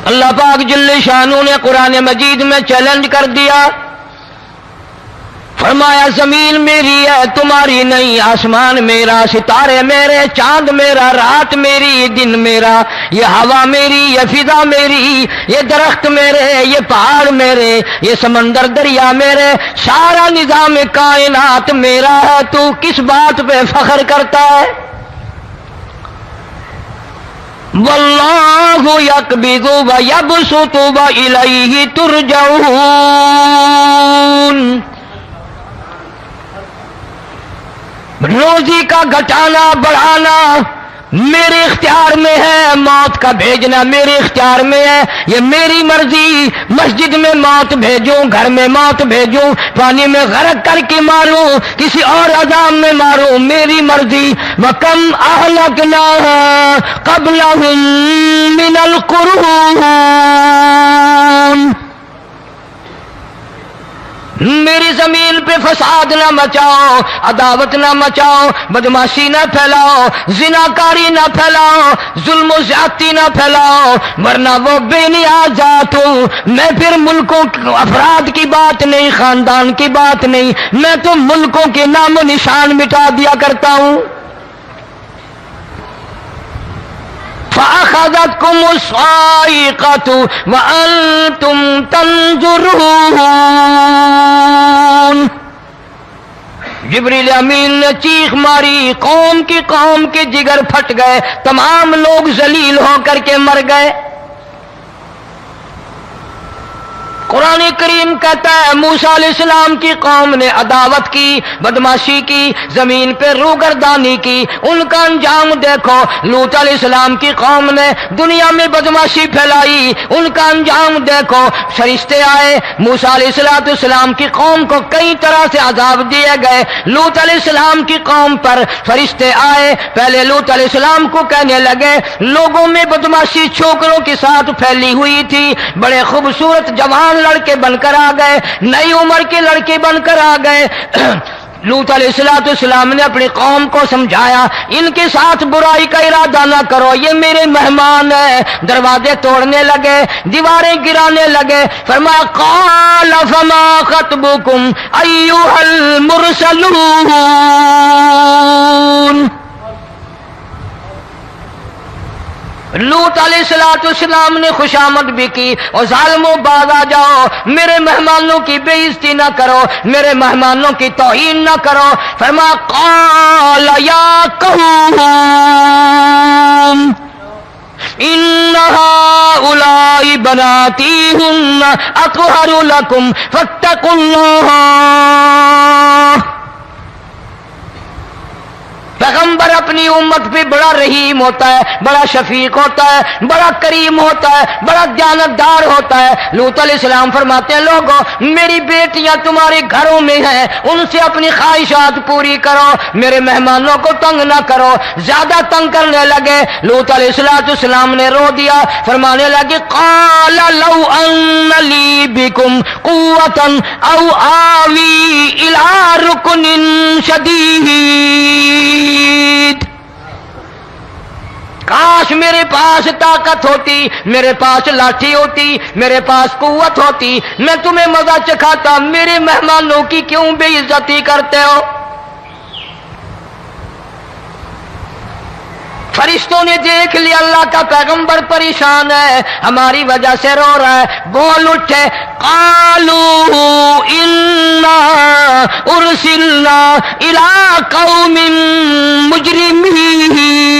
اللہ پاک جل شانہ نے قرآن مجید میں چیلنج کر دیا، فرمایا زمین میری ہے تمہاری نہیں، آسمان میرا، ستارے میرے، چاند میرا، رات میری، دن میرا، یہ ہوا میری، یہ فضا میری، یہ درخت میرے، یہ پہاڑ میرے، یہ سمندر دریا میرے، سارا نظام کائنات میرا ہے، تو کس بات پہ فخر کرتا ہے؟ واللہ یقبض ویبسط والیہ ترجعون، روزی کا گھٹانا بڑھانا میرے اختیار میں ہے، موت کا بھیجنا میرے اختیار میں ہے، یہ میری مرضی، مسجد میں موت بھیجوں، گھر میں موت بھیجوں، پانی میں غرق کر کے ماروں، کسی اور عذاب میں ماروں، میری مرضی۔ وَكَمْ أَهْلَكْنَا قَبْلَهُمْ مِنَ الْقُرُونِ، میری زمین پہ فساد نہ مچاؤ، عداوت نہ مچاؤ، بدماشی نہ پھیلاؤ، زناکاری نہ پھیلاؤ، ظلم و زیادتی نہ پھیلاؤ، ورنہ وہ بے نیاز ذات ہوں۔ میں پھر ملکوں افراد کی بات نہیں، خاندان کی بات نہیں، میں تو ملکوں کے نام و نشان مٹا دیا کرتا ہوں۔ فَأَخَذَتْكُمُ الصَّاعِقَةُ وَأَنْتُمْ تَنْظُرُونَ، جبریل امین نے چیخ ماری، قوم کے جگر پھٹ گئے، تمام لوگ ذلیل ہو کر کے مر گئے۔ قرآن کریم کہتا ہے موسیٰ علیہ السلام کی قوم نے عداوت کی، بدماشی کی، زمین پہ روگردانی کی، ان کا انجام دیکھو۔ لوط علیہ السلام کی قوم نے دنیا میں بدماشی پھیلائی، ان کا انجام دیکھو۔ فرشتے آئے، موسیٰ علیہ السلام کی قوم کو کئی طرح سے عذاب دیے گئے۔ لوط علیہ السلام کی قوم پر فرشتے آئے، پہلے لوط علیہ السلام کو کہنے لگے، لوگوں میں بدماشی چھوکروں کے ساتھ پھیلی ہوئی تھی، بڑے خوبصورت جوان لڑکے بن کر آ گئے، نئی عمر کے لڑکے بن کر آ گئے۔ لوط علیہ السلام نے اپنی قوم کو سمجھایا، ان کے ساتھ برائی کا ارادہ نہ کرو، یہ میرے مہمان ہیں۔ دروازے توڑنے لگے، دیواریں گرانے لگے، فرمایا قال فما خطبکم ایھا المرسلون، لوط علیہ السلام نے خوشامد بھی کی، اور ظالموں باز آ جاؤ، میرے مہمانوں کی بے عزتی نہ کرو، میرے مہمانوں کی توہین نہ کرو۔ فرمایا قال یا قوم ان هؤلاء بناتی هن اطہر لکم فاتقوا اللہ۔ پیغمبر اپنی امت پہ بڑا رحیم ہوتا ہے، بڑا شفیق ہوتا ہے، بڑا کریم ہوتا ہے، بڑا دیانتدار ہوتا ہے۔ لوط علیہ السلام فرماتے ہیں لوگوں میری بیٹیاں تمہارے گھروں میں ہیں، ان سے اپنی خواہشات پوری کرو، میرے مہمانوں کو تنگ نہ کرو۔ زیادہ تنگ کرنے لگے، لوط علیہ السلام نے رو دیا، فرمانے لگے قال لو ان لی بکم قوة او آوی الی رکن شدید، کاش میرے پاس طاقت ہوتی، میرے پاس لاٹھی ہوتی، میرے پاس قوت ہوتی، میں تمہیں مزہ چکھاتا، میرے مہمانوں کی کیوں بے عزتی کرتے ہو؟ فرشتوں نے دیکھ لیا اللہ کا پیغمبر پریشان ہے، ہماری وجہ سے رو رہا ہے، بول اٹھے قالوا انا ارسلنا الی قوم مجرمین۔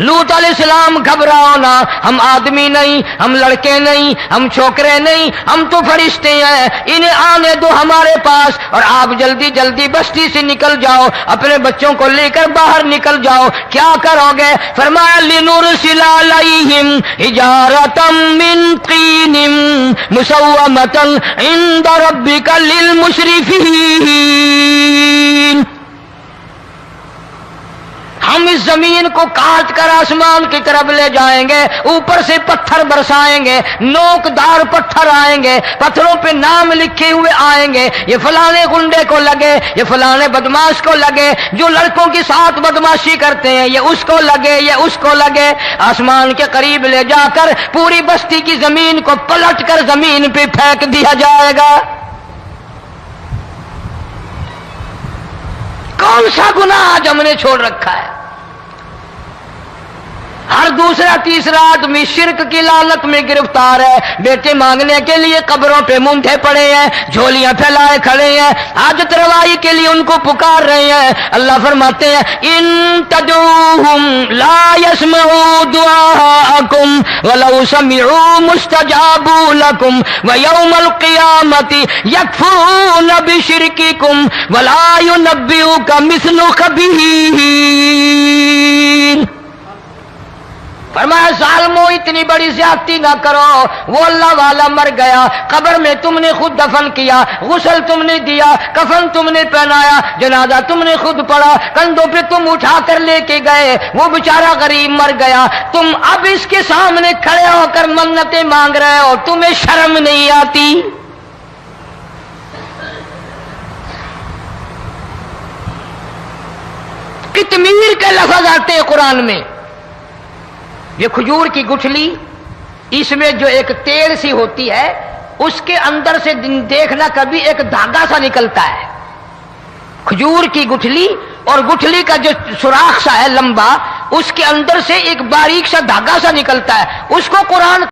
لوط علیہ السلام گھبراؤ نہ، ہم آدمی نہیں، ہم لڑکے نہیں، ہم چھوکرے نہیں، ہم تو فرشتے ہیں، انہیں آنے دو ہمارے پاس، اور آپ جلدی جلدی بستی سے نکل جاؤ، اپنے بچوں کو لے کر باہر نکل جاؤ۔ کیا کرو گے؟ فرمایا لنرسل علیہم حجارۃ من طین مسومۃ عند ربک للمسرفین، ہم اس زمین کو کاٹ کر آسمان کی طرف لے جائیں گے، اوپر سے پتھر برسائیں گے، نوکدار پتھر آئیں گے، پتھروں پہ نام لکھے ہوئے آئیں گے، یہ فلانے گنڈے کو لگے، یہ فلانے بدماش کو لگے، جو لڑکوں کے ساتھ بدماشی کرتے ہیں یہ اس کو لگے، یہ اس کو لگے۔ آسمان کے قریب لے جا کر پوری بستی کی زمین کو پلٹ کر زمین پہ پھینک دیا جائے گا۔ کون سا گناہ آج ہم نے چھوڑ رکھا ہے؟ ہر دوسرا تیسرا آدمی شرک کی لعنت میں گرفتار ہے، بیٹے مانگنے کے لیے قبروں پہ مونڈھے پڑے ہیں، جھولیاں پھیلائے کھڑے ہیں، حاجت روائی کے لیے ان کو پکار رہے ہیں۔ اللہ فرماتے ہیں ان تدعوہم لا يسمعوا دعاءکم ولو سمعوا مستجابوا لکم ویوم القیامت یکفرون بشرککم ولا ینبئک مثل خبیر۔ فرمایا ظالمو اتنی بڑی زیادتی نہ کرو، وہ اللہ والا مر گیا، قبر میں تم نے خود دفن کیا، غسل تم نے دیا، کفن تم نے پہنایا، جنازہ تم نے خود پڑھا، کندھوں پہ تم اٹھا کر لے کے گئے، وہ بیچارہ غریب مر گیا، تم اب اس کے سامنے کھڑے ہو کر منتیں مانگ رہے ہو، تمہیں شرم نہیں آتی؟ قطمیر کے لفظ آتے ہیں قرآن میں۔ یہ کھجور کی گٹھلی، اس میں جو ایک تیل سی ہوتی ہے، اس کے اندر سے دیکھنا کبھی ایک دھاگا سا نکلتا ہے۔ کھجور کی گٹھلی اور گٹھلی کا جو سوراخ سا ہے لمبا، اس کے اندر سے ایک باریک سا دھاگا سا نکلتا ہے، اس کو قرآن